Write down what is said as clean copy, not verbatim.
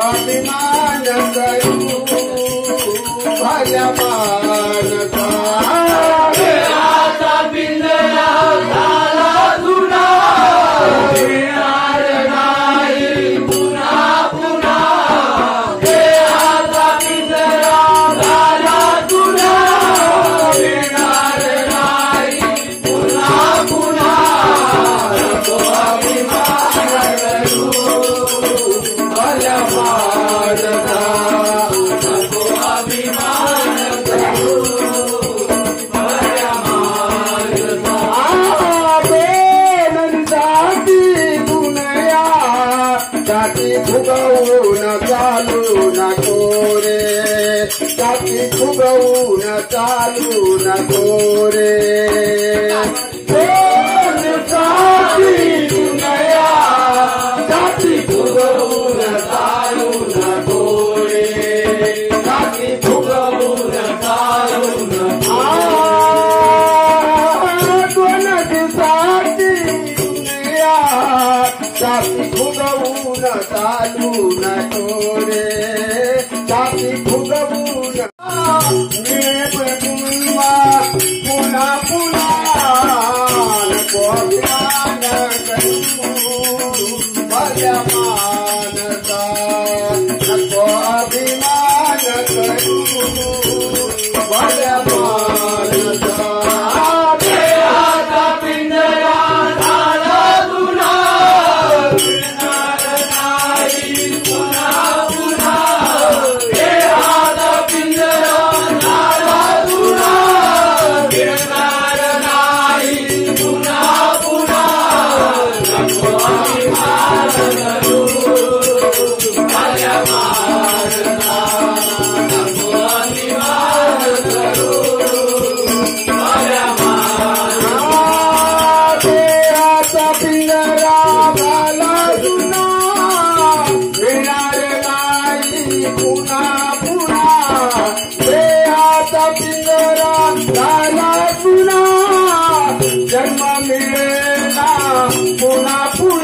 अभिमान करू भल्या मानसा देहाचा पिंजरा झाला जुना मिळणार नाही पुन्हा पुन्हा देहाचा पिंजरा झाला जुना मिळणार नाही पुन्हा पुन्हा नको अभिमान करू भल्या मानसा नको अभिमान करू फुगवून चालू नको रे जाती फुगवून चालू नको रे जाती फुगवून चालू नको रे जाती फुगवून चालू नको दोन दिवसाची दुनिया जाती फुगवून चालू नको रे जाती फुगवून पुन्हा पुन्हा नको अभिमान करू भल्या मानसा नको अभिमान करू भल्या मानसा देहाचा पिंजरा झाला जुना मिळणार नाही पुन्हा पुन्हा देहाचा पिंजरा झाला जुना मिळणार नाही पुन्हा पुन्हा नको अभिमान करू भल्या मानसा नको अभिमान करू भल्या देहाचा पिंजरा झाला जुना मिळणार नाही पुन्हा पुन्हा देहाचा पिंजरा झाला जुना जन्म मिळेना पुन्हा पुन्हा